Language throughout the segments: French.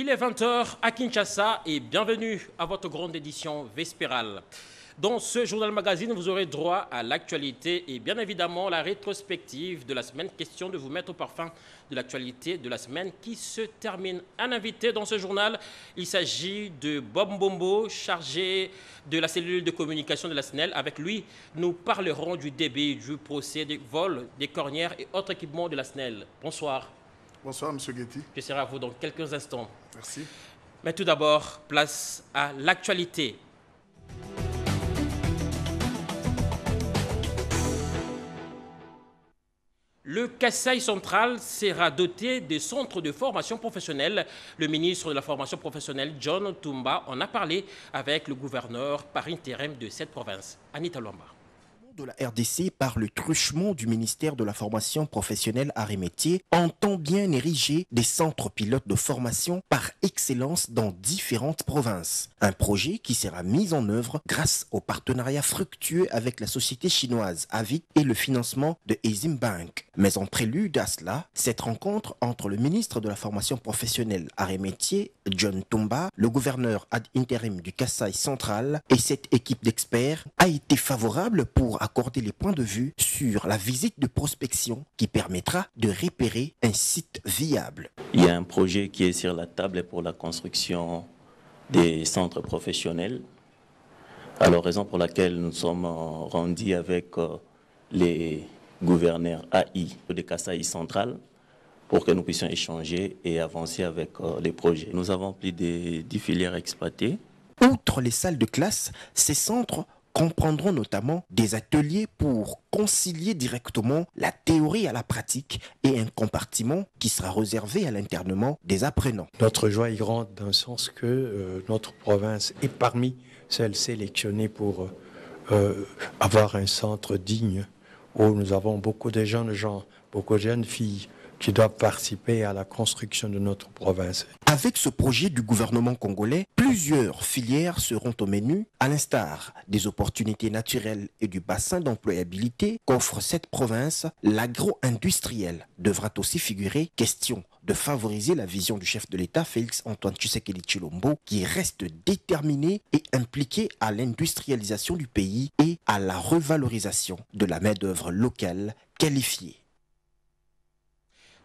Il est 20 h à Kinshasa et bienvenue à votre grande édition vespérale. Dans ce journal magazine, vous aurez droit à l'actualité et bien évidemment la rétrospective de la semaine. Question de vous mettre au parfum de l'actualité de la semaine qui se termine. Un invité dans ce journal, il s'agit de Bob Mbombo, chargé de la cellule de communication de la SNEL. Avec lui, nous parlerons du débit, du procès, des vols, des cornières et autres équipements de la SNEL. Bonsoir. Bonsoir, M. Guetti. Je serai à vous dans quelques instants. Merci. Mais tout d'abord, place à l'actualité. Le Kasaï central sera doté des centres de formation professionnelle. Le ministre de la formation professionnelle, John Toumba, en a parlé avec le gouverneur par intérim de cette province, Anita Lomba. De la RDC par le truchement du ministère de la formation professionnelle arts et métiers entend bien ériger des centres pilotes de formation par excellence dans différentes provinces. Un projet qui sera mis en œuvre grâce au partenariat fructueux avec la société chinoise AVIC et le financement de Exim Bank. Mais en prélude à cela, cette rencontre entre le ministre de la formation professionnelle arts et métiers, John Toumba, le gouverneur ad interim du Kasaï central et cette équipe d'experts a été favorable pour accorder les points de vue sur la visite de prospection qui permettra de repérer un site viable. Il y a un projet qui est sur la table pour la construction des centres professionnels. Alors, raison pour laquelle nous sommes rendus avec les gouverneurs AI de Kasaï central pour que nous puissions échanger et avancer avec les projets. Nous avons plus de 10 filières exploitées. Outre les salles de classe, ces centres comprendront notamment des ateliers pour concilier directement la théorie à la pratique et un compartiment qui sera réservé à l'internement des apprenants. Notre joie y rentre dans le sens que notre province est parmi celles sélectionnées pour avoir un centre digne où nous avons beaucoup de jeunes gens, beaucoup de jeunes filles qui doivent participer à la construction de notre province. Avec ce projet du gouvernement congolais, plusieurs filières seront au menu, à l'instar des opportunités naturelles et du bassin d'employabilité qu'offre cette province. L'agro-industriel devra aussi figurer. Question de favoriser la vision du chef de l'État, Félix Antoine Tshisekedi Tshilombo, qui reste déterminé et impliqué à l'industrialisation du pays et à la revalorisation de la main-d'œuvre locale qualifiée.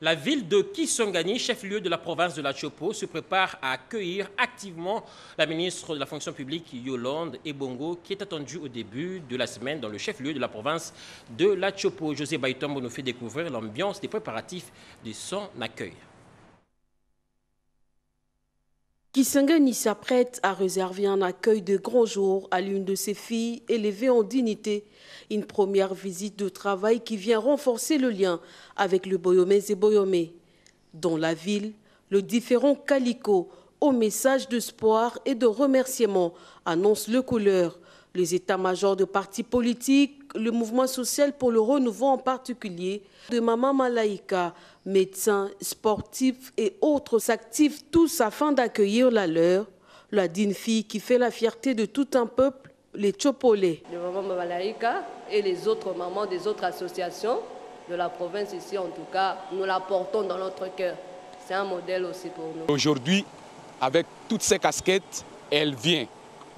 La ville de Kisangani, chef-lieu de la province de la Chopo, se prépare à accueillir activement la ministre de la fonction publique Yolande Ebongo, qui est attendue au début de la semaine dans le chef-lieu de la province de la Chopo. José Baïtombo nous fait découvrir l'ambiance des préparatifs de son accueil. Kisangani s'apprête à réserver un accueil de grand jour à l'une de ses filles élevée en dignité. Une première visite de travail qui vient renforcer le lien avec le Boyomais et Boyomé. Dans la ville, le différent Calico, au message d'espoir et de remerciement, annonce le couleur. Les états-majors de partis politiques, le mouvement social pour le renouveau en particulier, de Maman Malaïka, médecins, sportifs et autres s'activent tous afin d'accueillir la leur, la digne fille qui fait la fierté de tout un peuple, les Tchopolais. De Maman Malaïka et les autres mamans des autres associations de la province ici, en tout cas, nous la portons dans notre cœur. C'est un modèle aussi pour nous. Aujourd'hui, avec toutes ces casquettes, elle vient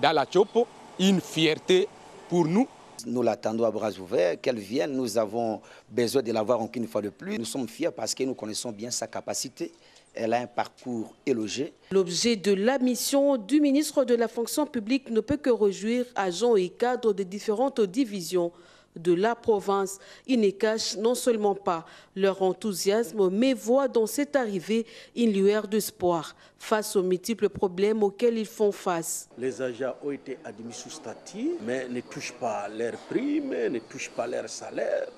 dans la Chopo, une fierté pour nous. Nous l'attendons à bras ouverts, qu'elle vienne. Nous avons besoin de la voir encore une fois de plus. Nous sommes fiers parce que nous connaissons bien sa capacité. Elle a un parcours élogé. L'objet de la mission du ministre de la fonction publique ne peut que réjouir agents et cadres des différentes divisions de la province. Ils ne cachent non seulement pas leur enthousiasme, mais voient dans cette arrivée une lueur d'espoir face aux multiples problèmes auxquels ils font face. Les agents ont été admis sous statut, mais ne touchent pas leurs primes, ne touchent pas leur salaire.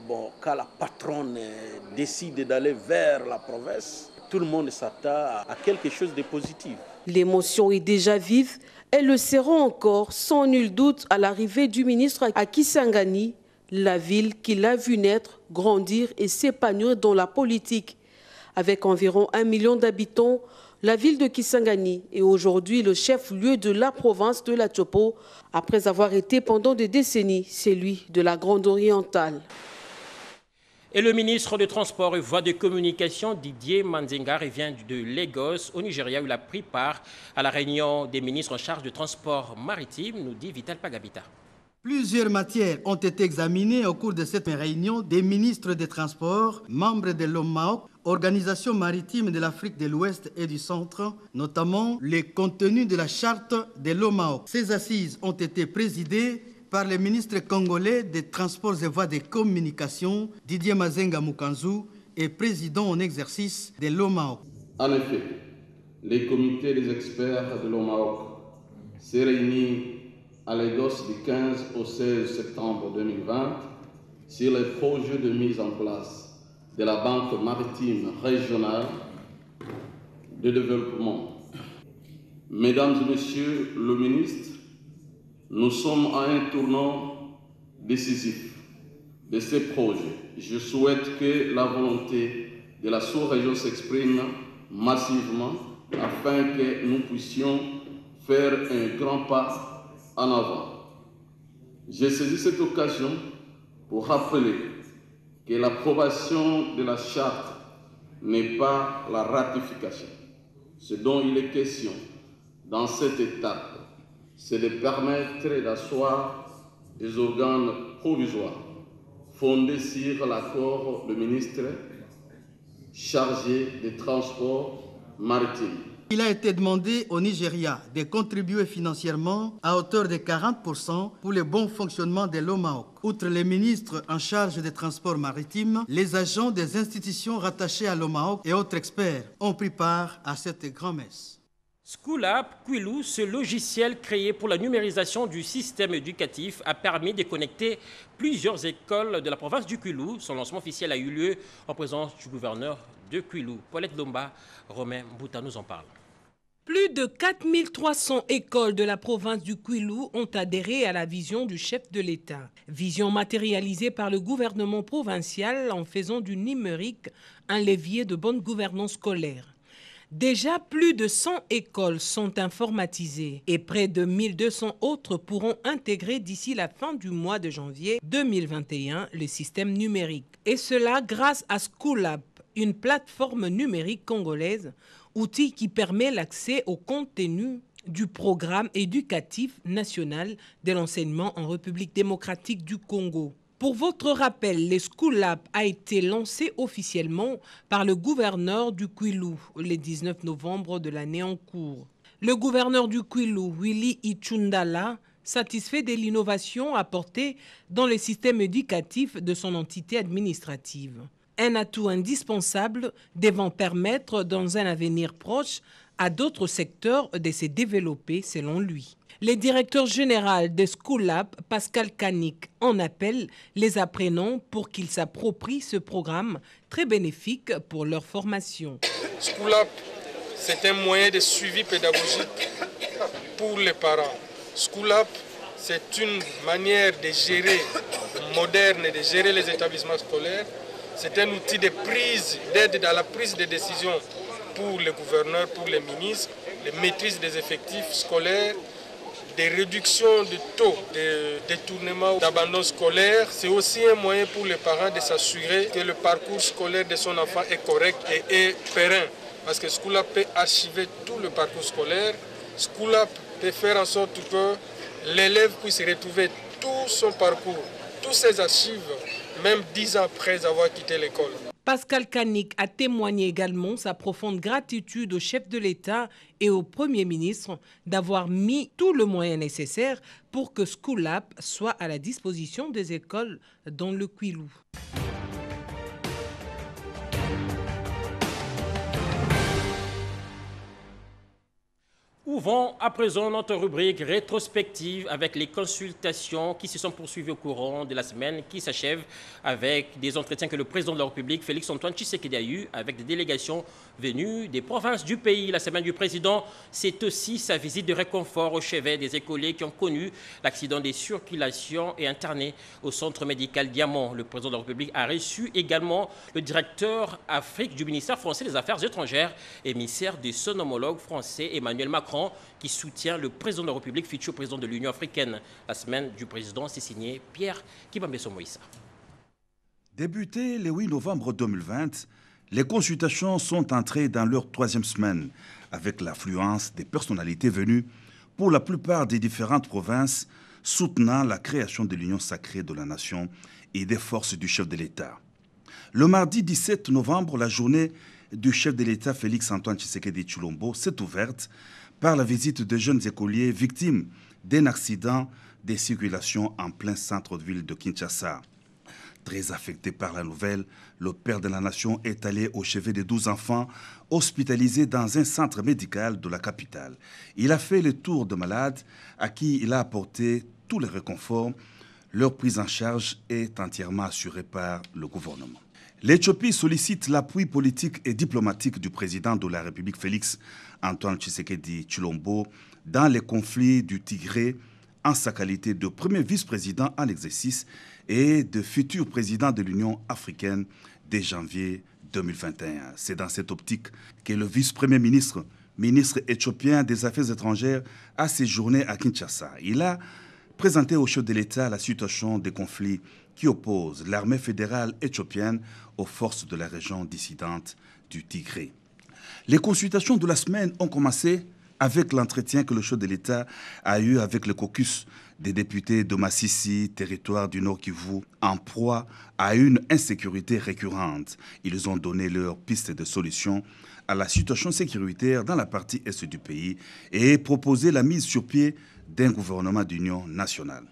Bon, quand la patronne décide d'aller vers la province, tout le monde s'attend à quelque chose de positif. L'émotion est déjà vive. Elles le seront encore, sans nul doute, à l'arrivée du ministre à Kisangani, la ville qui l'a vu naître, grandir et s'épanouir dans la politique. Avec environ 1 million d'habitants, la ville de Kisangani est aujourd'hui le chef-lieu de la province de la Chopo, après avoir été pendant des décennies celui de la Grande Orientale. Et le ministre des Transports et Voies de Communication, Didier Manzenga, revient de Lagos, au Nigeria, où il a pris part à la réunion des ministres en charge de transport maritime, nous dit Vital Pagabita. Plusieurs matières ont été examinées au cours de cette réunion des ministres des Transports, membres de l'OMAOC, Organisation maritime de l'Afrique de l'Ouest et du Centre, notamment les contenus de la charte de l'OMAOC. Ces assises ont été présidées par le ministre congolais des Transports et Voies de Communication, Didier Mazenga Mukanzu, et président en exercice de l'OMAOC. En effet, les comités des experts de l'OMAOC s'est réunis à Lagos du 15 au 16 septembre 2020 sur les projets de mise en place de la Banque maritime régionale de développement. Mesdames et Messieurs le ministre, nous sommes à un tournant décisif de ces projets. Je souhaite que la volonté de la sous-région s'exprime massivement afin que nous puissions faire un grand pas en avant. J'ai saisi cette occasion pour rappeler que l'approbation de la charte n'est pas la ratification. Ce dont il est question dans cette étape, c'est de permettre d'asseoir des organes provisoires fondés sur l'accord du ministre chargé des transports maritimes. Il a été demandé au Nigeria de contribuer financièrement à hauteur de 40% pour le bon fonctionnement de l'OMAOC. Outre les ministres en charge des transports maritimes, les agents des institutions rattachées à l'OMAOC et autres experts ont pris part à cette grand-messe. Schoolapp Kwilu, ce logiciel créé pour la numérisation du système éducatif, a permis de connecter plusieurs écoles de la province du Kwilu. Son lancement officiel a eu lieu en présence du gouverneur de Kwilu. Paulette Lomba, Romain Mbouta nous en parle. Plus de 4300 écoles de la province du Kwilu ont adhéré à la vision du chef de l'État. Vision matérialisée par le gouvernement provincial en faisant du numérique un levier de bonne gouvernance scolaire. Déjà, plus de 100 écoles sont informatisées et près de 1200 autres pourront intégrer d'ici la fin du mois de janvier 2021 le système numérique. Et cela grâce à Schoolapp, une plateforme numérique congolaise, outil qui permet l'accès au contenu du programme éducatif national de l'enseignement en République démocratique du Congo. Pour votre rappel, le Schoolapp a été lancé officiellement par le gouverneur du Kwilu le 19 novembre de l'année en cours. Le gouverneur du Kwilu, Willy Ichundala, satisfait de l'innovation apportée dans le système éducatif de son entité administrative. Un atout indispensable devant permettre dans un avenir proche à d'autres secteurs de se développer selon lui. Le directeur général de Schoolapp, Pascal Kanik, en appelle les apprenants pour qu'ils s'approprient ce programme très bénéfique pour leur formation. Schoolapp, c'est un moyen de suivi pédagogique pour les parents. Schoolapp, c'est une manière de gérer moderne de gérer les établissements scolaires. C'est un outil de prise, d'aide dans la prise de décision pour les gouverneurs, pour les ministres, de maîtrise des effectifs scolaires, des réductions de taux de détournement, d'abandon scolaire. C'est aussi un moyen pour les parents de s'assurer que le parcours scolaire de son enfant est correct et est périn. Parce que Schoolapp peut archiver tout le parcours scolaire. Schoolapp peut faire en sorte que l'élève puisse retrouver tout son parcours, toutes ses archives, même 10 ans après avoir quitté l'école. Pascal Kanik a témoigné également sa profonde gratitude au chef de l'État et au Premier ministre d'avoir mis tout le moyen nécessaire pour que Schoolapp soit à la disposition des écoles dans le Kwilu. Ouvrons à présent notre rubrique rétrospective avec les consultations qui se sont poursuivies au courant de la semaine qui s'achève avec des entretiens que le président de la République, Félix-Antoine Tshisekedi, a eu avec des délégations venues des provinces du pays. La semaine du président, c'est aussi sa visite de réconfort au chevet des écoliers qui ont connu l'accident des circulations et internés au centre médical Diamant. Le président de la République a reçu également le directeur Afrique du ministère français des Affaires étrangères, émissaire de son homologue français Emmanuel Macron, qui soutient le président de la République, futur président de l'Union africaine. La semaine du président, c'est signé Pierre Kibambeso Moïsa. Débuté le 8 novembre 2020, les consultations sont entrées dans leur 3e semaine avec l'affluence des personnalités venues pour la plupart des différentes provinces soutenant la création de l'Union sacrée de la nation et des forces du chef de l'État. Le mardi 17 novembre, la journée du chef de l'État Félix-Antoine Tshisekedi Tshilombo s'est ouverte par la visite de jeunes écoliers victimes d'un accident de circulation en plein centre-ville de Kinshasa. Très affecté par la nouvelle, le père de la nation est allé au chevet de 12 enfants hospitalisés dans un centre médical de la capitale. Il a fait le tour de malades à qui il a apporté tous les réconforts. Leur prise en charge est entièrement assurée par le gouvernement. L'Éthiopie sollicite l'appui politique et diplomatique du président de la République Félix-Antoine Tshisekedi Tshilombo dans les conflits du Tigré en sa qualité de premier vice-président en exercice et de futur président de l'Union africaine dès janvier 2021. C'est dans cette optique que le vice-premier ministre éthiopien des Affaires étrangères, a séjourné à Kinshasa. Il a présenté au chef de l'État la situation des conflits qui opposent l'armée fédérale éthiopienne aux forces de la région dissidente du Tigré. Les consultations de la semaine ont commencé avec l'entretien que le chef de l'État a eu avec le caucus des députés de Massissi, territoire du Nord Kivu, en proie à une insécurité récurrente. Ils ont donné leur piste de solution à la situation sécuritaire dans la partie est du pays et proposé la mise sur pied d'un gouvernement d'union nationale.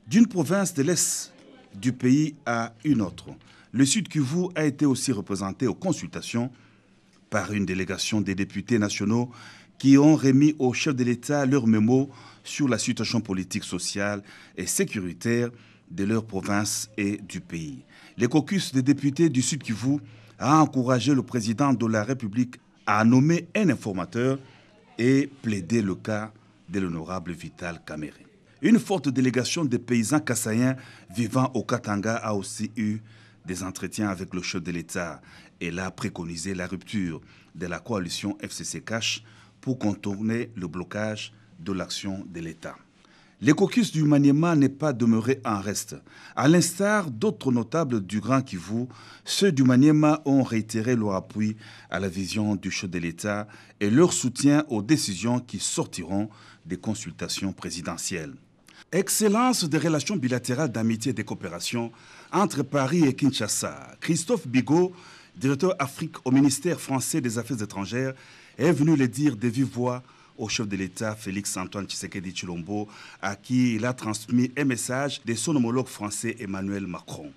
D'une province de l'Est du pays à une autre, le Sud Kivu a été aussi représenté aux consultations par une délégation des députés nationaux qui ont remis au chef de l'État leur mémo sur la situation politique, sociale et sécuritaire de leur province et du pays. Le caucus des députés du Sud Kivu a encouragé le président de la République à nommer un informateur et plaider le cas de l'honorable Vital Kamerhe. Une forte délégation des paysans kassaïens vivant au Katanga a aussi eu des entretiens avec le chef de l'État. Elle a préconisé la rupture de la coalition FCC-Cash pour contourner le blocage de l'action de l'État. Le caucus du Maniema n'est pas demeuré en reste. À l'instar d'autres notables du Grand Kivu, ceux du Maniema ont réitéré leur appui à la vision du chef de l'État et leur soutien aux décisions qui sortiront des consultations présidentielles. Excellence des relations bilatérales d'amitié et de coopération entre Paris et Kinshasa. Christophe Bigot, directeur Afrique au ministère français des Affaires étrangères, est venu le dire de vive voix au chef de l'État Félix-Antoine Tshisekedi Tshilombo, à qui il a transmis un message de son homologue français Emmanuel Macron.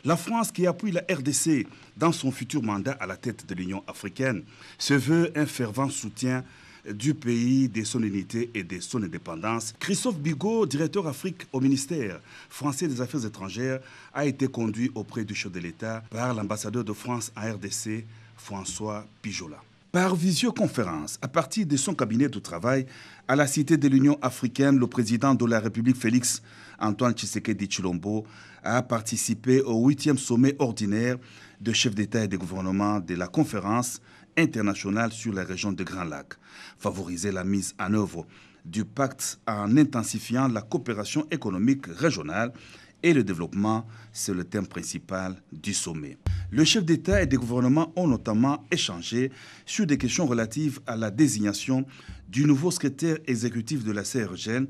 La France, qui appuie la RDC dans son futur mandat à la tête de l'Union africaine, se veut un fervent soutien du pays, de son unité et de son indépendance. Christophe Bigot, directeur Afrique au ministère français des Affaires étrangères, a été conduit auprès du chef de l'État par l'ambassadeur de France à RDC, François Pijola. Par visioconférence, à partir de son cabinet de travail à la Cité de l'Union africaine, le président de la République Félix-Antoine Tshisekedi Tshilombo a participé au 8e sommet ordinaire de chefs d'État et de gouvernement de la conférence internationale sur la région de Grand Lac. Favoriser la mise en œuvre du pacte en intensifiant la coopération économique régionale et le développement, c'est le thème principal du sommet. Le chef d'État et de gouvernement ont notamment échangé sur des questions relatives à la désignation du nouveau secrétaire exécutif de la CRGN,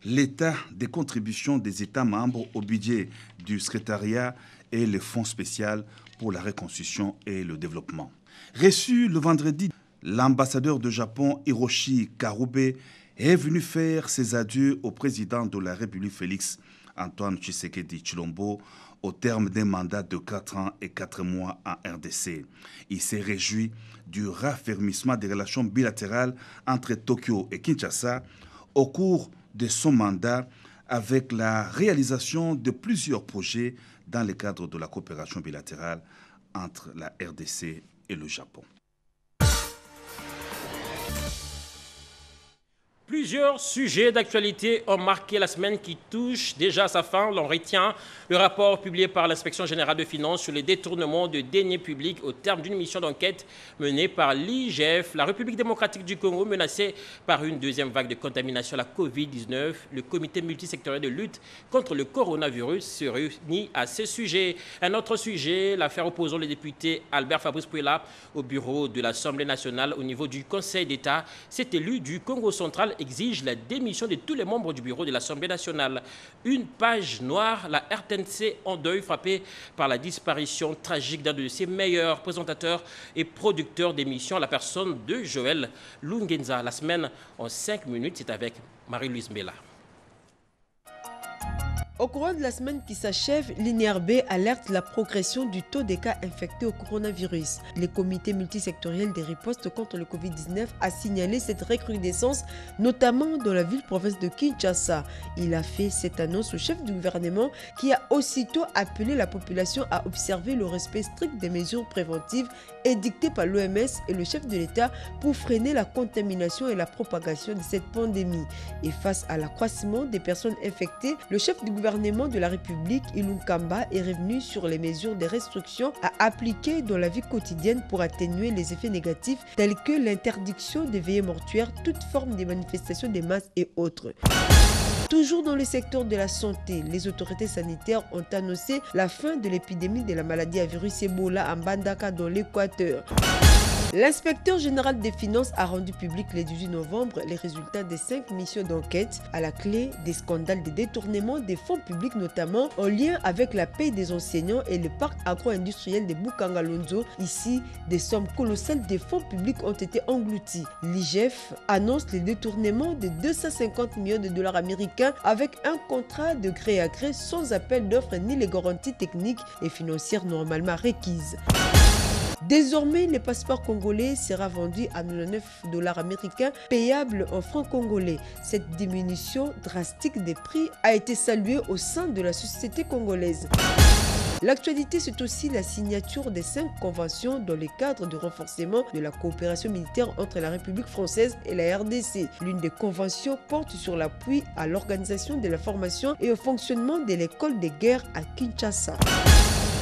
l'état des contributions des États membres au budget du secrétariat et le fonds spécial pour la reconstruction et le développement. Reçu le vendredi, l'ambassadeur de Japon, Hiroshi Karube, est venu faire ses adieux au président de la République Félix-Antoine Tshisekedi Tshilombo au terme d'un mandat de 4 ans et 4 mois en RDC. Il s'est réjoui du raffermissement des relations bilatérales entre Tokyo et Kinshasa au cours de son mandat avec la réalisation de plusieurs projets dans le cadre de la coopération bilatérale entre la RDC et le Japon. Plusieurs sujets d'actualité ont marqué la semaine qui touche déjà à sa fin. L'on retient le rapport publié par l'Inspection générale de finances sur les détournements de deniers publics au terme d'une mission d'enquête menée par l'IGF. La République démocratique du Congo, menacée par une deuxième vague de contamination à la Covid-19, le comité multisectoriel de lutte contre le coronavirus se réunit à ce sujet. Un autre sujet, l'affaire opposant le député Albert Fabrice Pouela au bureau de l'Assemblée nationale au niveau du Conseil d'État. Cet élu du Congo central exige la démission de tous les membres du bureau de l'Assemblée nationale. Une page noire, la RTNC en deuil, frappée par la disparition tragique d'un de ses meilleurs présentateurs et producteurs d'émissions, la personne de Joël Lungenza. La semaine en 5 minutes, c'est avec Marie-Louise Mbela. Au courant de la semaine qui s'achève, l'INRB alerte la progression du taux des cas infectés au coronavirus. Le comité multisectoriel des ripostes contre le Covid-19 a signalé cette recrudescence, notamment dans la ville-province de Kinshasa. Il a fait cette annonce au chef du gouvernement qui a aussitôt appelé la population à observer le respect strict des mesures préventives édictées par l'OMS et le chef de l'État pour freiner la contamination et la propagation de cette pandémie. Et face à l'accroissement des personnes infectées, le chef du gouvernement de la République, Ilunga Kamba, est revenu sur les mesures de restriction à appliquer dans la vie quotidienne pour atténuer les effets négatifs tels que l'interdiction des veillées mortuaires, toute forme de manifestation des masses et autres. Toujours dans le secteur de la santé, les autorités sanitaires ont annoncé la fin de l'épidémie de la maladie à virus Ebola à Mbandaka dans l'Équateur. L'inspecteur général des finances a rendu public le 18 novembre les résultats des 5 missions d'enquête à la clé des scandales de détournement des fonds publics, notamment en lien avec la paie des enseignants et le parc agro-industriel de Bukangalonzo. Ici, des sommes colossales des fonds publics ont été englouties. L'IGF annonce le détournement de 250 millions de dollars américains avec un contrat de gré à gré sans appel d'offres ni les garanties techniques et financières normalement requises. Désormais, le passeport congolais sera vendu à 99 dollars américains payable en francs congolais. Cette diminution drastique des prix a été saluée au sein de la société congolaise. L'actualité, c'est aussi la signature des 5 conventions dans le cadre du renforcement de la coopération militaire entre la République française et la RDC. L'une des conventions porte sur l'appui à l'organisation de la formation et au fonctionnement de l'école de guerre à Kinshasa.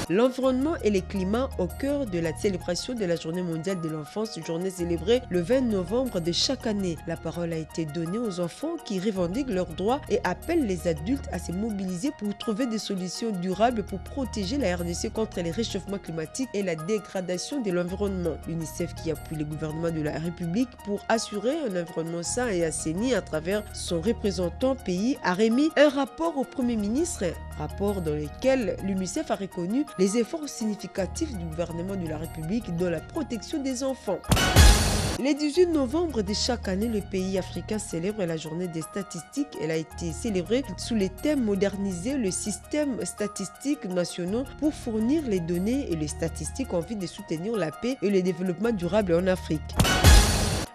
L'environnement et le climat au cœur de la célébration de la Journée mondiale de l'enfance, journée célébrée le 20 novembre de chaque année. La parole a été donnée aux enfants qui revendiquent leurs droits et appellent les adultes à se mobiliser pour trouver des solutions durables pour protéger la RDC contre les réchauffements climatiques et la dégradation de l'environnement. L'UNICEF, qui appuie le gouvernement de la République pour assurer un environnement sain et assaini à travers son représentant pays, a remis un rapport au Premier ministre, rapport dans lequel l'UNICEF a reconnu les efforts significatifs du gouvernement de la République dans la protection des enfants. Le 18 novembre de chaque année, le pays africain célèbre la journée des statistiques. Elle a été célébrée sous le thème « Moderniser le système statistique national pour fournir les données et les statistiques en vue de soutenir la paix et le développement durable en Afrique ».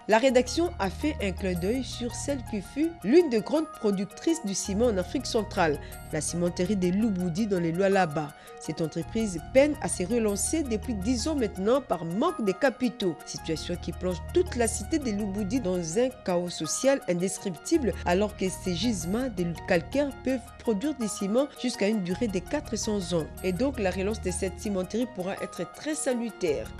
La rédaction a fait un clin d'œil sur celle qui fut l'une des grandes productrices du ciment en Afrique centrale, la cimenterie de Lubudi dans les Lualaba. Cette entreprise peine à se relancer depuis 10 ans maintenant par manque de capitaux, situation qui plonge toute la cité de Lubudi dans un chaos social indescriptible alors que ces gisements de calcaire peuvent produire des ciments jusqu'à une durée de 400 ans. Et donc la relance de cette cimenterie pourra être très salutaire.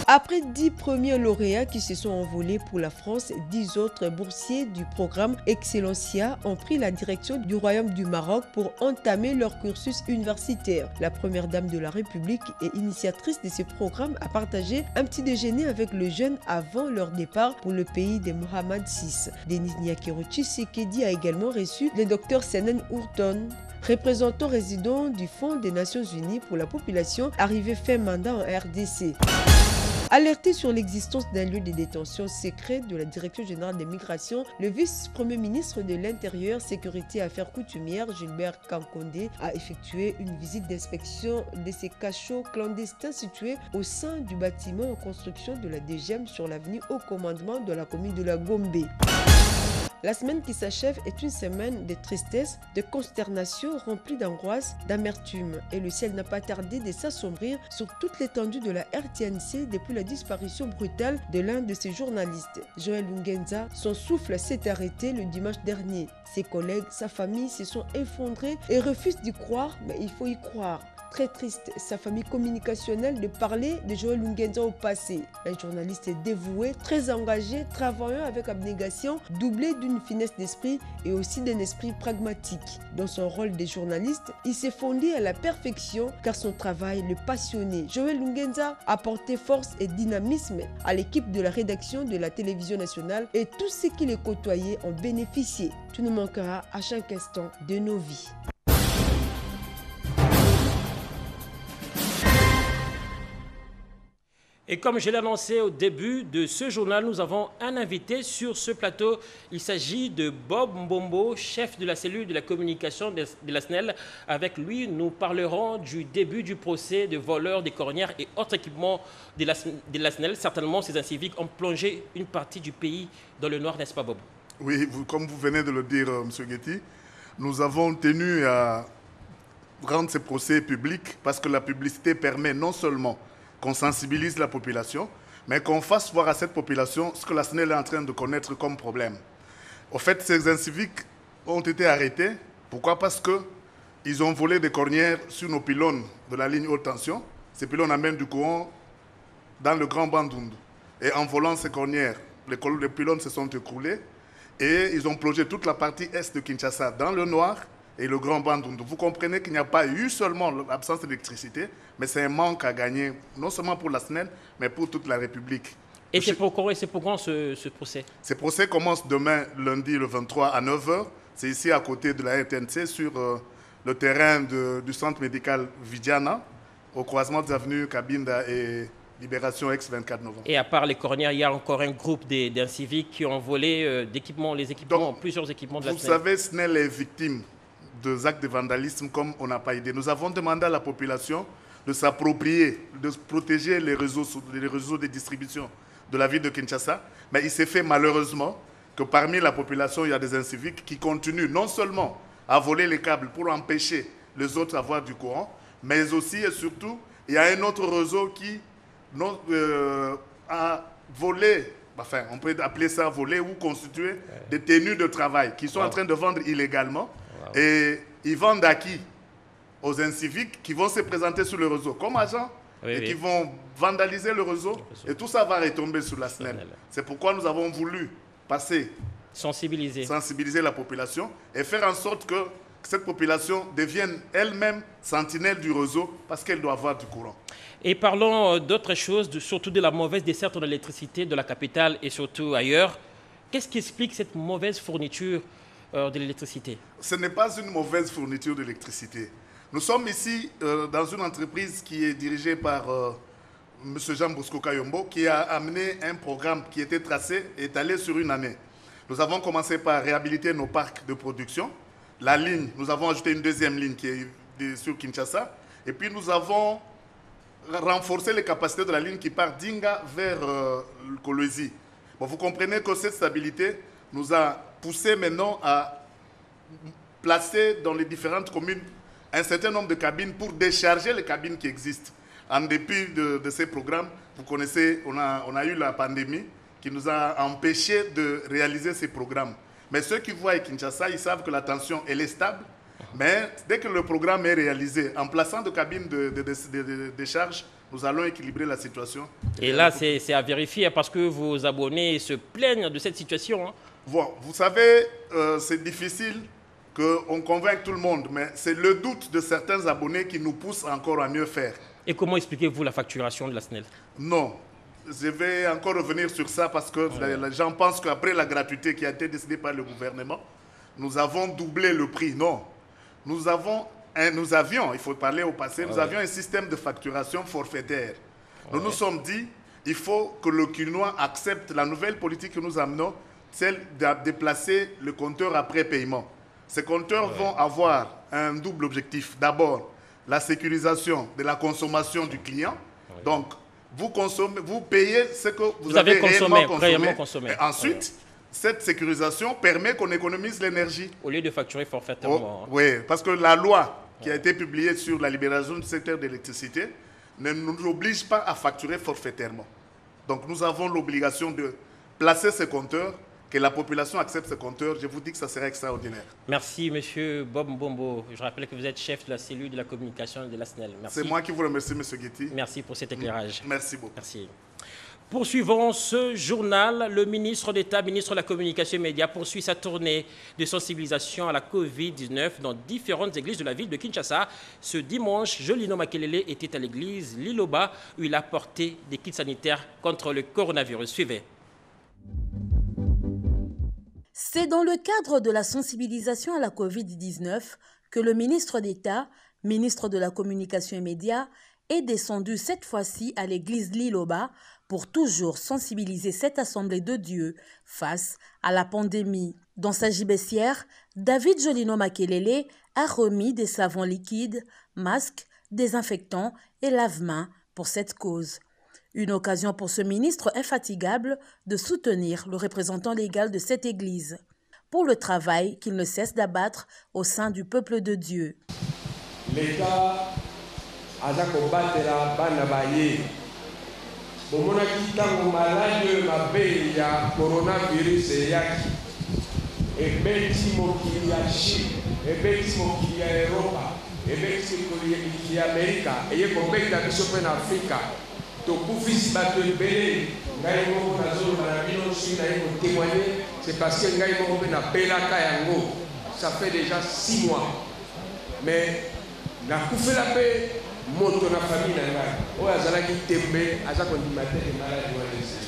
Après 10 premiers lauréats qui se sont envolés pour la France, 10 autres boursiers du programme Excellencia ont pris la direction du Royaume du Maroc pour entamer leur cursus universitaire. La première dame de la République et initiatrice de ce programme a partagé un petit déjeuner avec le jeune avant leur départ pour le pays de Mohamed VI. Denis Nyakero Tshisekedi a également reçu le docteur Senen Ourton, représentant résident du Fonds des Nations Unies pour la population, arrivé fin mandat en RDC. Alerté sur l'existence d'un lieu de détention secret de la Direction générale des migrations, le vice-premier ministre de l'Intérieur, Sécurité et Affaires coutumières, Gilbert Kankonde, a effectué une visite d'inspection de ces cachots clandestins situés au sein du bâtiment en construction de la DGM sur l'avenue Haut Commandement de la commune de la Gombe. La semaine qui s'achève est une semaine de tristesse, de consternation remplie d'angoisse, d'amertume. Et le ciel n'a pas tardé de s'assombrir sur toute l'étendue de la RTNC depuis la disparition brutale de l'un de ses journalistes. Joël Lungenza, son souffle s'est arrêté le dimanche dernier. Ses collègues, sa famille se sont effondrés et refusent d'y croire, mais il faut y croire. Très triste, sa famille communicationnelle de parler de Joël Lungenza au passé. Un journaliste dévoué, très engagé, travaillant avec abnégation, doublé d'une finesse d'esprit et aussi d'un esprit pragmatique. Dans son rôle de journaliste, il s'est fondé à la perfection car son travail le passionnait. Joël Lungenza a apporté force et dynamisme à l'équipe de la rédaction de la télévision nationale et tous ceux qui les côtoyaient ont bénéficié. Tu nous manqueras à chaque instant de nos vies. Et comme je l'ai annoncé au début de ce journal, nous avons un invité sur ce plateau. Il s'agit de Bob Mbombo, chef de la cellule de la communication de la SNEL. Avec lui, nous parlerons du début du procès de voleurs des cornières et autres équipements de la SNEL. Certainement, ces inciviques ont plongé une partie du pays dans le noir, n'est-ce pas Bob? Oui, comme vous venez de le dire, M. Guetti, nous avons tenu à rendre ces procès publics parce que la publicité permet non seulement qu'on sensibilise la population, mais qu'on fasse voir à cette population ce que la SNEL est en train de connaître comme problème. Au fait, ces inciviques ont été arrêtés. Pourquoi? Parce qu'ils ont volé des cornières sur nos pylônes de la ligne haute tension. Ces pylônes amènent du courant dans le Grand Bandundu. Et en volant ces cornières, les pylônes se sont écroulés et ils ont plongé toute la partie est de Kinshasa dans le noir et le Grand Bandundu. Vous comprenez qu'il n'y a pas eu seulement l'absence d'électricité, mais c'est un manque à gagner, non seulement pour la SNEL, mais pour toute la République. Et c'est pour quand ce procès? Ce procès commence demain, lundi, le 23 à 9h. C'est ici à côté de la RTNC, sur le terrain du centre médical Vidiana, au croisement des avenues Cabinda et Libération ex-24 novembre. Et à part les cornières, il y a encore un groupe d'inciviques qui ont volé plusieurs équipements de la SNEL. Vous savez, SNEL est victime des actes de vandalisme comme on n'a pas idée. Nous avons demandé à la population de s'approprier, de protéger les réseaux de distribution de la ville de Kinshasa. Mais il s'est fait malheureusement que parmi la population, il y a des inciviques qui continuent non seulement à voler les câbles pour empêcher les autres d'avoir du courant, mais aussi et surtout, il y a un autre réseau qui a volé, enfin on peut appeler ça voler ou constituer des tenues de travail qui sont en train de vendre illégalement. Et ils vendent à qui? Aux inciviques qui vont se présenter sur le réseau comme agents qui vont vandaliser le réseau. Et tout ça va retomber sur la SNEL. C'est pourquoi nous avons voulu sensibiliser la population et faire en sorte que cette population devienne elle-même sentinelle du réseau parce qu'elle doit avoir du courant. Et parlons d'autres choses, surtout de la mauvaise desserte de l'électricité de la capitale et surtout ailleurs. Qu'est-ce qui explique cette mauvaise fourniture de l'électricité? Ce n'est pas une mauvaise fourniture d'électricité. Nous sommes ici dans une entreprise qui est dirigée par M. Jean Bosco Kayombo, qui a amené un programme qui était tracé et étalé sur une année. Nous avons commencé par réhabiliter nos parcs de production. La ligne, nous avons ajouté une deuxième ligne qui est sur Kinshasa. Et puis nous avons renforcé les capacités de la ligne qui part d'Inga vers Kolwezi. Bon, vous comprenez que cette stabilité nous a poussé maintenant à placer dans les différentes communes un certain nombre de cabines pour décharger les cabines qui existent. En dépit de ces programmes, vous connaissez, on a eu la pandémie qui nous a empêchés de réaliser ces programmes. Mais ceux qui voient à Kinshasa, ils savent que la tension elle est stable. Mais dès que le programme est réalisé, en plaçant des cabines de décharge, nous allons équilibrer la situation. Et là, c'est à vérifier parce que vos abonnés se plaignent de cette situation. Bon, vous savez, c'est difficile qu'on convainque tout le monde, mais c'est le doute de certains abonnés qui nous pousse encore à mieux faire. Et comment expliquez-vous la facturation de la SNEL? Non, je vais encore revenir sur ça parce que les gens pensent qu'après la gratuité qui a été décidée par le gouvernement, nous avons doublé le prix. Non, nous avions, il faut parler au passé, nous avions un système de facturation forfaitaire. Nous nous sommes dit, il faut que le Quinois accepte la nouvelle politique que nous amenons, celle de déplacer le compteur après paiement. Ces compteurs vont avoir un double objectif. D'abord, la sécurisation de la consommation du client. Donc, vous payez ce que vous avez réellement consommé. Et ensuite, cette sécurisation permet qu'on économise l'énergie. Au lieu de facturer forfaitairement. Oui, parce que la loi qui a été publiée sur la libération du secteur de l'électricité ne nous oblige pas à facturer forfaitairement. Donc nous avons l'obligation de placer ces compteurs, que la population accepte ces compteurs. Je vous dis que ça serait extraordinaire. Merci, monsieur Bob Mbombo. Je rappelle que vous êtes chef de la cellule de la communication de la SNEL. Merci. C'est moi qui vous remercie, monsieur Guetti. Merci pour cet éclairage. Merci beaucoup. Merci. Poursuivons ce journal. Le ministre d'État, ministre de la Communication et Médias, poursuit sa tournée de sensibilisation à la Covid-19 dans différentes églises de la ville de Kinshasa. Ce dimanche, Jolino Makelele était à l'église Liloba où il a porté des kits sanitaires contre le coronavirus. Suivez. C'est dans le cadre de la sensibilisation à la Covid-19 que le ministre d'État, ministre de la Communication et Médias, est descendu cette fois-ci à l'église Liloba pour toujours sensibiliser cette assemblée de Dieu face à la pandémie. Dans sa gibecière, David Jolino Makelele a remis des savons liquides, masques, désinfectants et lave-mains pour cette cause. Une occasion pour ce ministre infatigable de soutenir le représentant légal de cette église pour le travail qu'il ne cesse d'abattre au sein du peuple de Dieu. L'État a combattu la banabaye. Bomonaki tango malade mabe ya coronavirus yaki. Ebeti mokili ya Chine, ebeti mokili ya Europa, ebeti mokili ya Amerika, eye kobeta biso pe na Afrika. C'est parce que ça fait déjà 6 mois. Mais na koufé la paix, moto na famille na ngai. O azalaki tembe, aza kondimate de malade walese.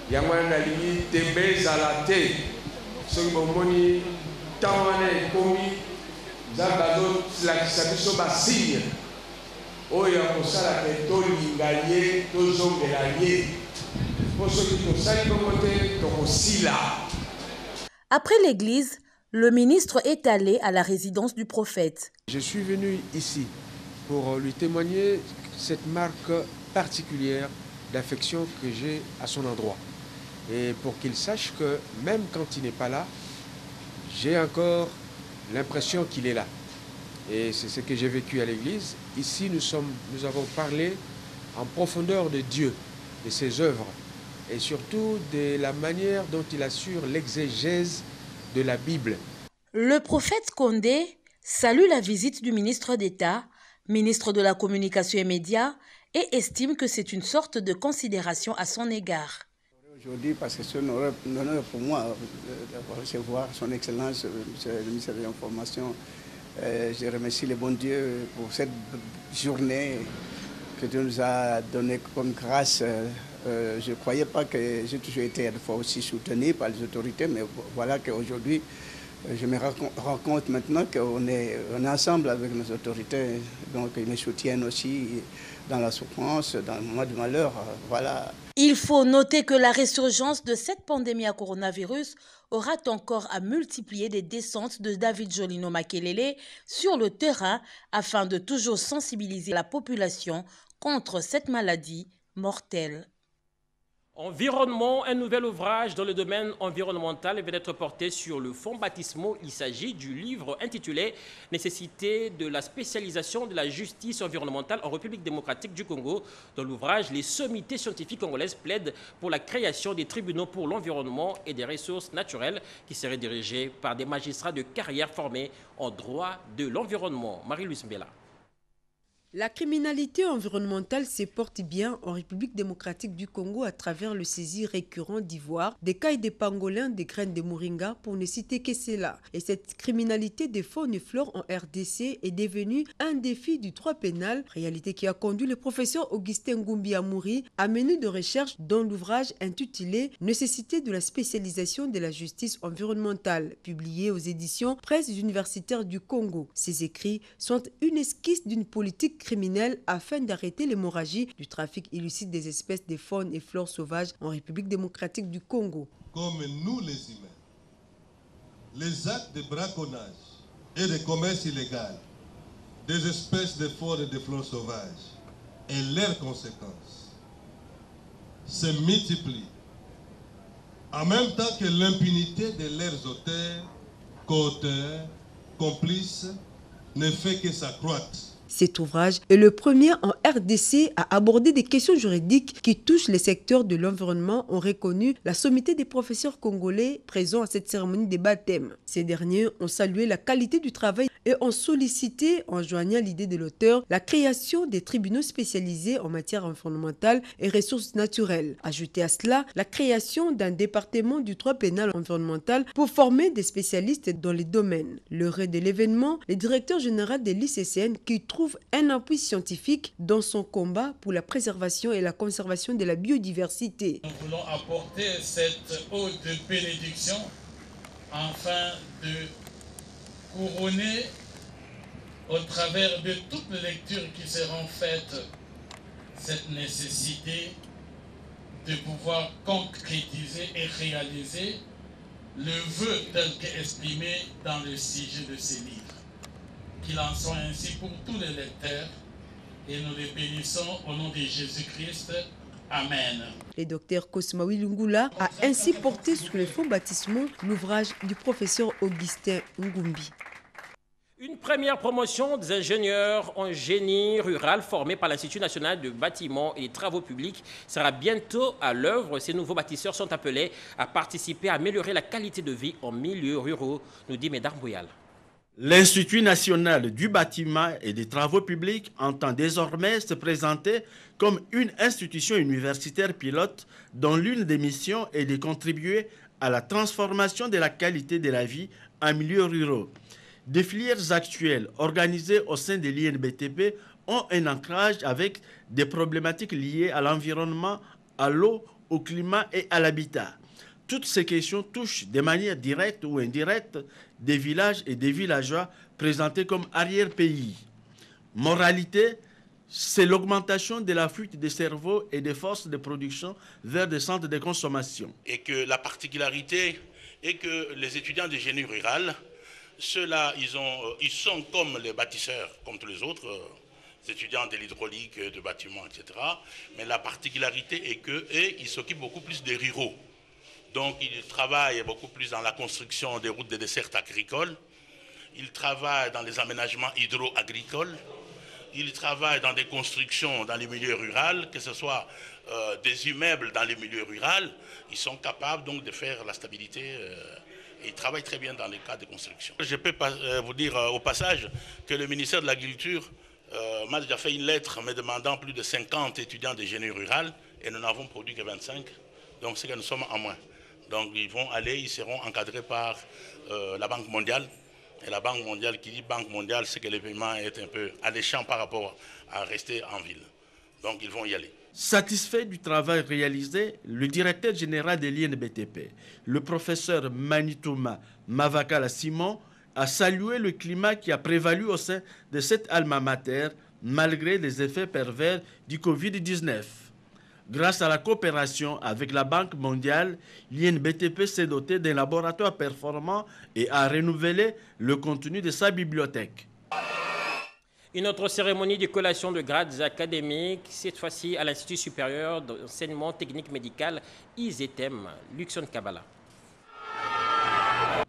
Yango na lingi tembe zalate. Soki bomoni tawane komi zabazo la kisabiso ba signe. Après l'église, le ministre est allé à la résidence du prophète. Je suis venu ici pour lui témoigner cette marque particulière d'affection que j'ai à son endroit. Et pour qu'il sache que même quand il n'est pas là, j'ai encore l'impression qu'il est là. Et c'est ce que j'ai vécu à l'église. Ici, nous avons parlé en profondeur de Dieu, de ses œuvres, et surtout de la manière dont il assure l'exégèse de la Bible. Le prophète Condé salue la visite du ministre d'État, ministre de la Communication et Médias, et estime que c'est une sorte de considération à son égard. Aujourd'hui, parce que c'est un honneur pour moi de recevoir son Excellence, le ministre de l'Information. Je remercie le bon Dieu pour cette journée que Dieu nous a donnée comme grâce. Je ne croyais pas que j'ai toujours été une fois aussi soutenu par les autorités, mais voilà qu'aujourd'hui, je me rends compte maintenant qu'on est ensemble avec nos autorités, donc ils me soutiennent aussi dans la souffrance, dans le moment du malheur. Voilà. Il faut noter que la résurgence de cette pandémie à coronavirus aura encore à multiplier des descentes de David Jolino Makelele sur le terrain afin de toujours sensibiliser la population contre cette maladie mortelle. Environnement, un nouvel ouvrage dans le domaine environnemental vient d'être porté sur le fonds baptismaux. Il s'agit du livre intitulé « Nécessité de la spécialisation de la justice environnementale en République démocratique du Congo ». Dans l'ouvrage, les sommités scientifiques congolaises plaident pour la création des tribunaux pour l'environnement et des ressources naturelles qui seraient dirigés par des magistrats de carrière formés en droit de l'environnement. Marie-Louise Mbela. La criminalité environnementale se porte bien en République démocratique du Congo à travers le saisie récurrent d'ivoire, des cailles de pangolin, des graines de moringa, pour ne citer que cela. Et cette criminalité des faune et flore en RDC est devenue un défi du droit pénal, réalité qui a conduit le professeur Augustin Ngumbi Amouri à mener de recherche dans l'ouvrage intitulé « Nécessité de la spécialisation de la justice environnementale » publié aux éditions Presse universitaire du Congo. Ces écrits sont une esquisse d'une politique criminelle afin d'arrêter l'hémorragie du trafic illicite des espèces de faune et flore sauvages en République démocratique du Congo. Comme nous les humains, les actes de braconnage et de commerce illégal des espèces de faune et de flore sauvages et leurs conséquences se multiplient en même temps que l'impunité de leurs auteurs, co-auteurs, complices, ne fait que s'accroître. Cet ouvrage est le premier en RDC à aborder des questions juridiques qui touchent les secteurs de l'environnement, ont reconnu la sommité des professeurs congolais présents à cette cérémonie des baptêmes. Ces derniers ont salué la qualité du travail et ont sollicité, en joignant l'idée de l'auteur, la création des tribunaux spécialisés en matière environnementale et ressources naturelles. Ajouté à cela, la création d'un département du droit pénal environnemental pour former des spécialistes dans les domaines. L'heureux de l'événement, le directeur général de l'ICCN qui trouve un appui scientifique dans son combat pour la préservation et la conservation de la biodiversité. Nous voulons apporter cette ode de bénédiction afin de couronner au travers de toutes les lectures qui seront faites cette nécessité de pouvoir concrétiser et réaliser le vœu tel qu'exprimé dans le sujet de ces livres. Qu'il en soit ainsi pour tous les lecteurs et nous les bénissons au nom de Jésus-Christ. Amen. Le docteur Kosmawi Lungula a ainsi porté sur le fond baptismaux l'ouvrage du professeur Augustin Ngumbi. Une première promotion des ingénieurs en génie rural formés par l'Institut national de bâtiments et travaux publics sera bientôt à l'œuvre. Ces nouveaux bâtisseurs sont appelés à participer à améliorer la qualité de vie en milieux ruraux, nous dit Médard Bouyal. L'Institut national du bâtiment et des travaux publics entend désormais se présenter comme une institution universitaire pilote dont l'une des missions est de contribuer à la transformation de la qualité de la vie en milieux ruraux. Des filières actuelles organisées au sein de l'INBTP ont un ancrage avec des problématiques liées à l'environnement, à l'eau, au climat et à l'habitat. Toutes ces questions touchent de manière directe ou indirecte des villages et des villageois présentés comme arrière-pays. Moralité, c'est l'augmentation de la fuite des cerveaux et des forces de production vers des centres de consommation. Et que la particularité est que les étudiants de génie rural, ceux-là, ils sont comme les bâtisseurs, comme tous les autres, étudiants de l'hydraulique, de bâtiments, etc. Mais la particularité est qu'ils s'occupent beaucoup plus des ruraux. Donc, ils travaillent beaucoup plus dans la construction des routes de dessert agricoles. Ils travaillent dans les aménagements hydro-agricoles. Ils travaillent dans des constructions dans les milieux ruraux, que ce soit des immeubles dans les milieux ruraux. Ils sont capables donc de faire la stabilité et ils travaillent très bien dans les cas de construction. Je peux vous dire au passage que le ministère de l'Agriculture m'a déjà fait une lettre me demandant plus de 50 étudiants de génie rural et nous n'avons produit que 25. Donc, c'est que nous sommes en moins. Donc ils vont aller, ils seront encadrés par la Banque mondiale. Et la Banque mondiale, qui dit Banque mondiale, c'est que le paiement est un peu alléchant par rapport à rester en ville. Donc ils vont y aller. Satisfait du travail réalisé, le directeur général de l'INBTP, le professeur Manitouma Mavakala Simon, a salué le climat qui a prévalu au sein de cette alma mater, malgré les effets pervers du Covid-19. Grâce à la coopération avec la Banque mondiale, l'INBTP s'est doté d'un laboratoire performant et a renouvelé le contenu de sa bibliothèque. Une autre cérémonie de collation de grades académiques, cette fois-ci à l'Institut supérieur d'enseignement technique médical ISETEM, Luxon Kabbalah.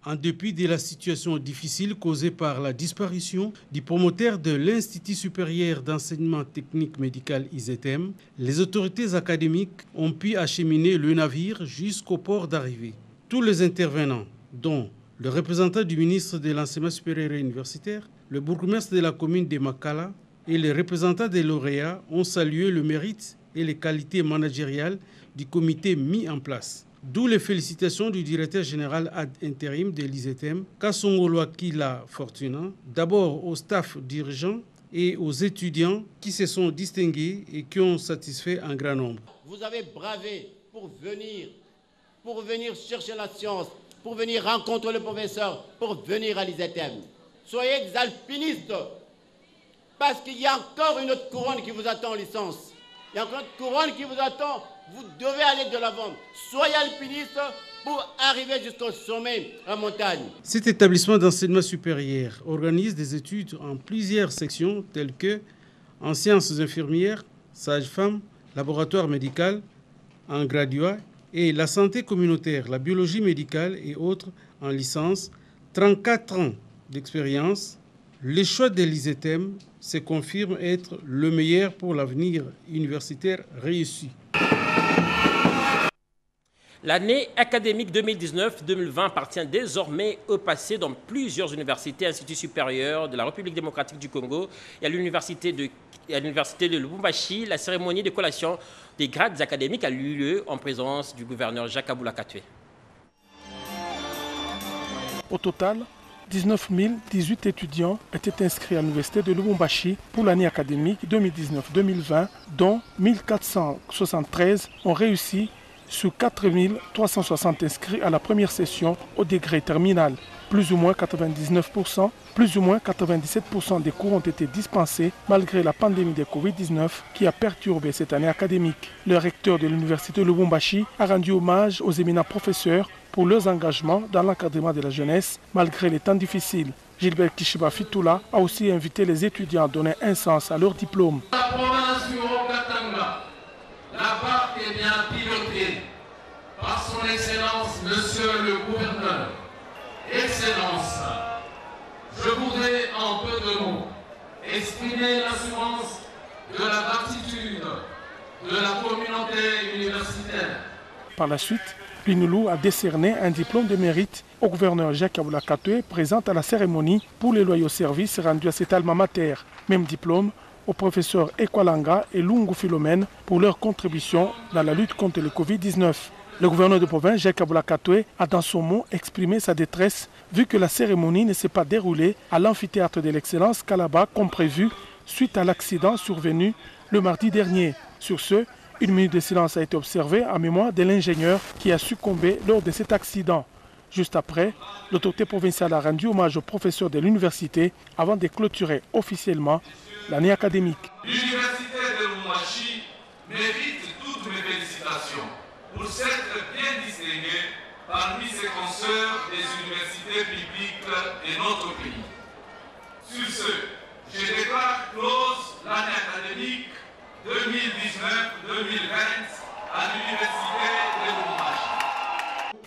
En dépit de la situation difficile causée par la disparition du promoteur de l'Institut supérieur d'enseignement technique médical ISETEM, les autorités académiques ont pu acheminer le navire jusqu'au port d'arrivée. Tous les intervenants, dont le représentant du ministre de l'Enseignement supérieur et universitaire, le bourgmestre de la commune de Makala et les représentants des lauréats, ont salué le mérite et les qualités managériales du comité mis en place. D'où les félicitations du directeur général ad intérim de l'ISETEM, Kassongolo Kila Fortuna, d'abord au staff dirigeant et aux étudiants qui se sont distingués et qui ont satisfait un grand nombre. Vous avez bravé pour venir chercher la science, pour venir rencontrer le professeur, pour venir à l'ISETEM. Soyez alpinistes, parce qu'il y a encore une autre couronne qui vous attend en licence. Il y a encore une autre couronne qui vous attend. Vous devez aller de l'avant. Soyez alpinistes pour arriver jusqu'au sommet, en montagne. Cet établissement d'enseignement supérieur organise des études en plusieurs sections telles que en sciences infirmières, sage-femme, laboratoire médical, en graduat et la santé communautaire, la biologie médicale et autres en licence, 34 ans d'expérience. Le choix de l'ISETEM se confirme être le meilleur pour l'avenir universitaire réussi. L'année académique 2019-2020 appartient désormais au passé dans plusieurs universités et instituts supérieurs de la République démocratique du Congo et à l'université de Lubumbashi. La cérémonie de collation des grades académiques a eu lieu en présence du gouverneur Jacques Kabula Katwe. Au total, 19 018 étudiants étaient inscrits à l'université de Lubumbashi pour l'année académique 2019-2020, dont 1473 ont réussi sur 4 360 inscrits à la première session au degré terminal. Plus ou moins 99%, plus ou moins 97% des cours ont été dispensés malgré la pandémie de Covid-19 qui a perturbé cette année académique. Le recteur de l'université de Lubumbashi a rendu hommage aux éminents professeurs pour leurs engagements dans l'encadrement de la jeunesse malgré les temps difficiles. Gilbert Kishiba Fitoula a aussi invité les étudiants à donner un sens à leur diplôme. La province du Haut-Katanga, la barque est bien pilotée par son Excellence, Monsieur le Gouverneur. Excellence, je voudrais en peu de mots exprimer l'assurance de la gratitude de la communauté universitaire. Par la suite, l'UNILU a décerné un diplôme de mérite au gouverneur Jacques Kabula Katwe, présent à la cérémonie pour les loyaux services rendus à cet alma mater. Même diplôme aux professeurs Ekwalanga et Lungu Philomène pour leur contribution dans la lutte contre le Covid-19. Le gouverneur de province, Jacques Kabula Katwe, a dans son mot exprimé sa détresse vu que la cérémonie ne s'est pas déroulée à l'amphithéâtre de l'excellence Kalaba comme prévu suite à l'accident survenu le mardi dernier. Sur ce, une minute de silence a été observée en mémoire de l'ingénieur qui a succombé lors de cet accident. Juste après, l'autorité provinciale a rendu hommage aux professeurs de l'université avant de clôturer officiellement l'année académique. L'université de Lubumbashi mérite toutes mes félicitations pour s'être bien distinguée parmi ses consoeurs des universités publiques de notre pays. Sur ce, je déclare close l'année académique 2019-2020 à l'université de Lubumbashi.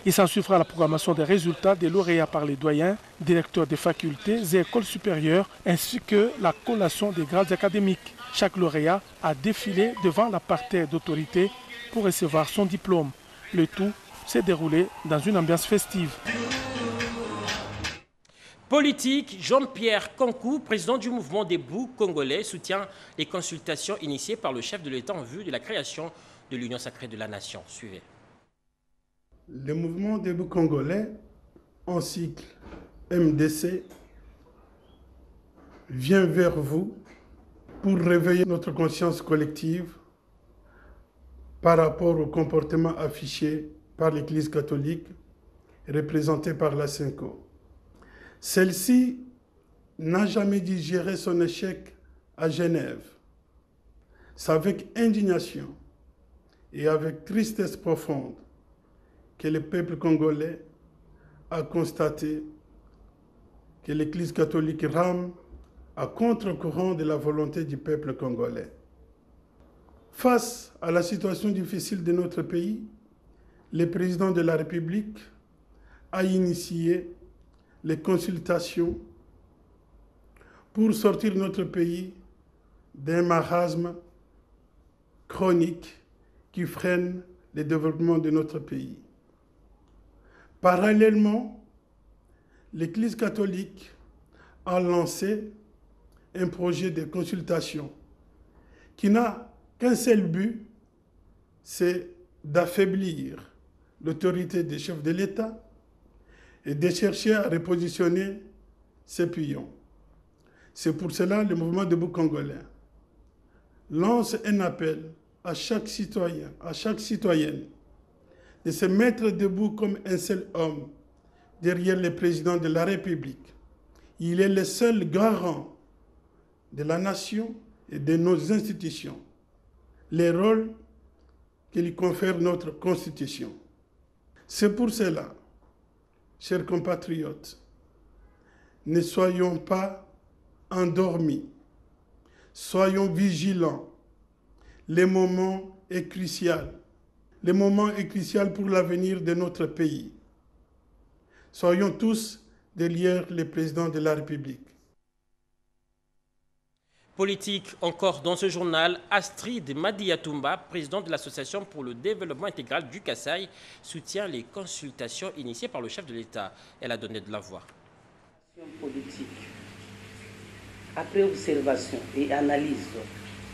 Il s'ensuivra la programmation des résultats des lauréats par les doyens, directeurs des facultés et écoles supérieures, ainsi que la collation des grades académiques. Chaque lauréat a défilé devant la parterre d'autorité pour recevoir son diplôme. Le tout s'est déroulé dans une ambiance festive. Politique, Jean-Pierre Kankou, président du mouvement Debout congolais, soutient les consultations initiées par le chef de l'État en vue de la création de l'Union sacrée de la nation. Suivez. Le mouvement Debout congolais, en cycle MDC, vient vers vous pour réveiller notre conscience collective par rapport au comportement affiché par l'Église catholique, représentée par la CENCO. Celle-ci n'a jamais digéré son échec à Genève. C'est avec indignation et avec tristesse profonde que le peuple congolais a constaté que l'Église catholique rame à contre-courant de la volonté du peuple congolais. Face à la situation difficile de notre pays, le président de la République a initié les consultations pour sortir notre pays d'un marasme chronique qui freine le développement de notre pays. Parallèlement, l'Église catholique a lancé un projet de consultation qui n'a qu'un seul but, c'est d'affaiblir l'autorité des chefs de l'État et de chercher à repositionner ses pions. C'est pour cela que le mouvement Debout congolais lance un appel à chaque citoyen, à chaque citoyenne, de se mettre debout comme un seul homme derrière le président de la République. Il est le seul garant de la nation et de nos institutions, les rôles que lui confère notre Constitution. C'est pour cela, chers compatriotes, ne soyons pas endormis, soyons vigilants. Le moment est crucial. Le moment est crucial pour l'avenir de notre pays. Soyons tous derrière le président de la République. Politique encore dans ce journal, Astrid Madiatoumba, présidente de l'Association pour le développement intégral du Kasaï, soutient les consultations initiées par le chef de l'État. Elle a donné de la voix. Politique. Après observation et analyse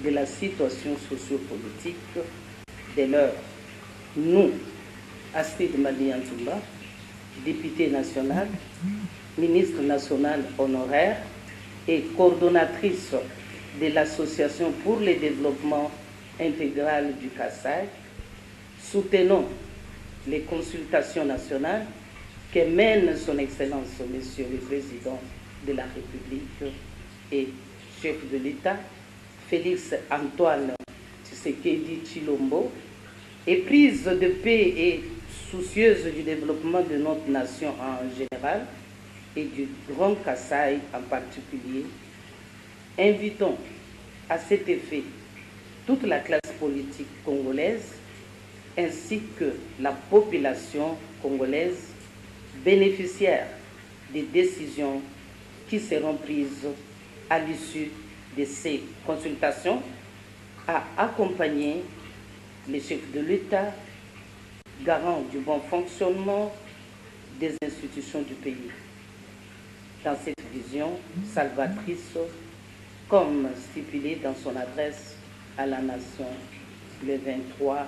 de la situation sociopolitique de l'heure, nous, Astrid Madiatoumba, députée nationale, ministre nationale honoraire et coordonnatrice de l'Association pour le développement intégral du Kasaï, soutenons les consultations nationales que mène son Excellence, Monsieur le Président de la République et chef de l'État, Félix Antoine Tshisekedi Tshilombo, et prise de paix et soucieuse du développement de notre nation en général et du Grand Kasaï en particulier, invitons à cet effet toute la classe politique congolaise ainsi que la population congolaise bénéficiaire des décisions qui seront prises à l'issue de ces consultations à accompagner les chefs de l'État, garants du bon fonctionnement des institutions du pays. Dans cette vision salvatrice, comme stipulé dans son adresse à la nation le 23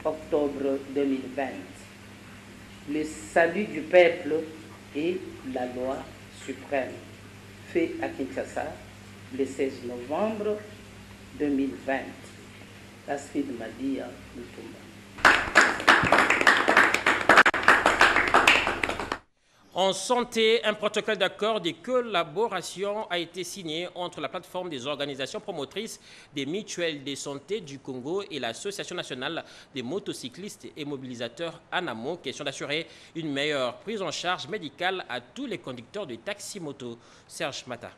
octobre 2020. Le salut du peuple et la loi suprême, fait à Kinshasa le 16 novembre 2020. Astrid Madiatoumba. En santé, un protocole d'accord de collaboration a été signé entre la plateforme des organisations promotrices des mutuelles de santé du Congo et l'Association nationale des motocyclistes et mobilisateurs ANAMO, question d'assurer une meilleure prise en charge médicale à tous les conducteurs de taxi-moto. Serge Mata.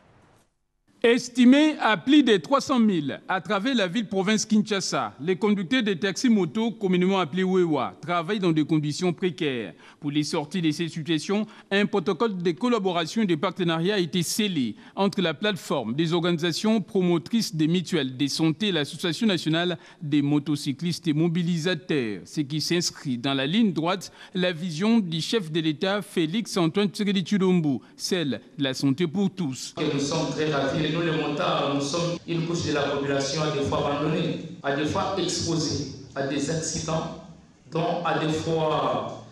Estimé à plus de 300 000 à travers la ville-province Kinshasa, les conducteurs de taxis-motos, communément appelés Wewa, travaillent dans des conditions précaires. Pour les sortir de ces situations, un protocole de collaboration et de partenariat a été scellé entre la plateforme des organisations promotrices des mutuelles de santé et l'Association nationale des motocyclistes et mobilisateurs, ce qui s'inscrit dans la ligne droite la vision du chef de l'État Félix Antoine Tshisekedi Tshilombo, celle de la santé pour tous. Nous sommes très ravis. Nous, les motards, nous sommes une couche de la population à des fois abandonnée, à des fois exposée à des accidents, dont à des fois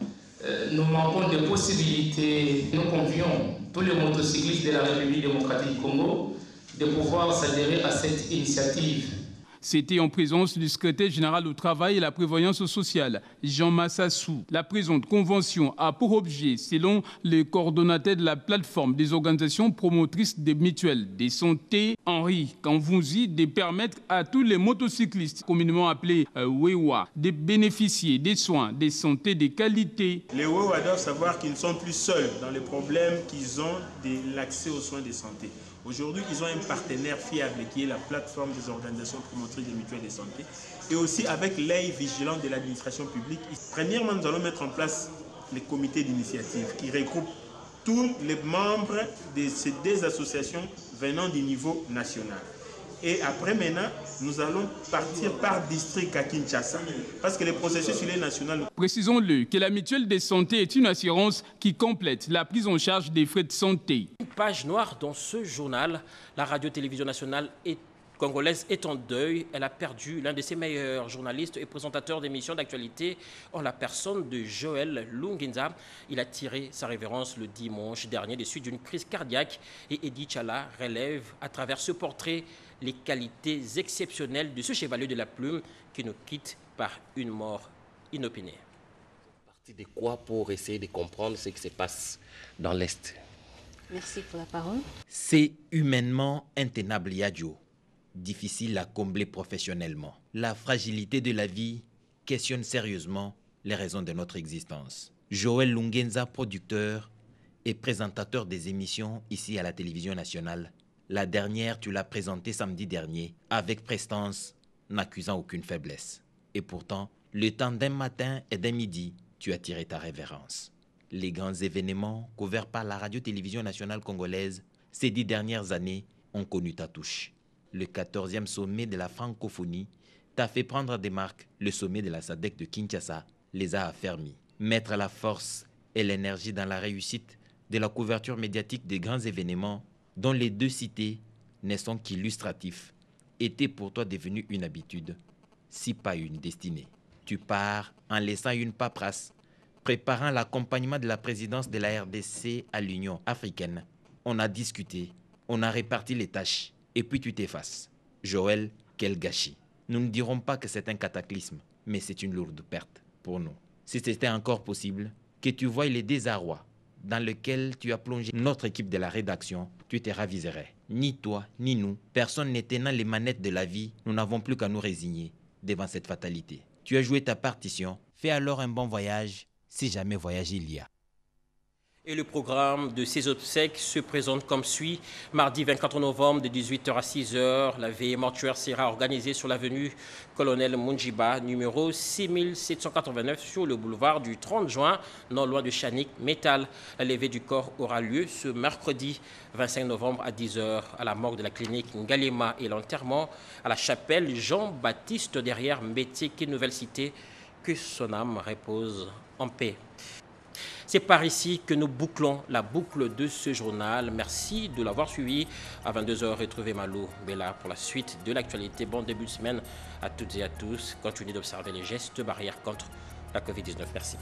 nous manquons de possibilités. Nous convions tous les motocyclistes de la République démocratique du Congo de pouvoir s'adhérer à cette initiative. C'était en présence du secrétaire général au travail et la prévoyance sociale, Jean Massassou. La présente convention a pour objet, selon le coordonnateur de la plateforme des organisations promotrices des mutuelles de santé, Henri Kanvunzi, de permettre à tous les motocyclistes, communément appelés Wewa, de bénéficier des soins de santé de qualité. Les Wewa doivent savoir qu'ils ne sont plus seuls dans les problèmes qu'ils ont de l'accès aux soins de santé. Aujourd'hui, ils ont un partenaire fiable qui est la plateforme des organisations promotrices des mutuelles de santé et aussi avec l'œil vigilant de l'administration publique. Premièrement, nous allons mettre en place les comités d'initiative qui regroupent tous les membres de ces deux associations venant du niveau national. Et après, maintenant, nous allons partir par district à Kinshasa parce que le processus il est national. Précisons-le que la mutuelle de santé est une assurance qui complète la prise en charge des frais de santé. Une page noire dans ce journal. La radio-télévision nationale congolaise est en deuil. Elle a perdu l'un de ses meilleurs journalistes et présentateurs d'émissions d'actualité en la personne de Joël Lungenza. Il a tiré sa révérence le dimanche dernier des suites d'une crise cardiaque et Eddie Tchala relève à travers ce portrait les qualités exceptionnelles de ce chevalier de la plume qui nous quitte par une mort inopinée. Partie de quoi pour essayer de comprendre ce qui se passe dans l'Est. Merci pour la parole. C'est humainement intenable, Yadjo. Difficile à combler professionnellement. La fragilité de la vie questionne sérieusement les raisons de notre existence. Joël Lungenza, producteur et présentateur des émissions ici à la télévision nationale. La dernière, tu l'as présentée samedi dernier avec prestance, n'accusant aucune faiblesse. Et pourtant, Le temps d'un matin et d'un midi, tu as tiré ta révérence. Les grands événements couverts par la radio-télévision nationale congolaise ces 10 dernières années ont connu ta touche. Le 14e sommet de la francophonie t'a fait prendre des marques. Le sommet de la SADC de Kinshasa les a affermis. Mettre la force et l'énergie dans la réussite de la couverture médiatique des grands événements dont les 2 cités ne sont qu'illustratifs était pour toi devenu une habitude, si pas une destinée. Tu pars en laissant une paperasse préparant l'accompagnement de la présidence de la RDC à l'Union africaine. On a discuté, on a réparti les tâches, et puis tu t'effaces. Joël, quel gâchis. Nous ne dirons pas que c'est un cataclysme, mais c'est une lourde perte pour nous. Si c'était encore possible, que tu voies les désarrois dans lequel tu as plongé notre équipe de la rédaction, tu te raviserais. Ni toi, ni nous, personne n'est tenant les manettes de la vie, nous n'avons plus qu'à nous résigner devant cette fatalité. Tu as joué ta partition, fais alors un bon voyage, si jamais voyage il y a. Et le programme de ces obsèques se présente comme suit. Mardi 24 novembre de 18h à 6h, la veillée mortuaire sera organisée sur l'avenue Colonel Munjiba, numéro 6789 sur le boulevard du 30 juin, non loin de Chanik Métal. La levée du corps aura lieu ce mercredi 25 novembre à 10h à la morgue de la clinique Ngalema et l'enterrement à la chapelle Jean-Baptiste derrière Mbétique, Nouvelle Cité. Que son âme repose en paix. C'est par ici que nous bouclons la boucle de ce journal. Merci de l'avoir suivi. À 22h, retrouvez Malou Bella pour la suite de l'actualité. Bon début de semaine à toutes et à tous. Continuez d'observer les gestes barrières contre la Covid-19. Merci.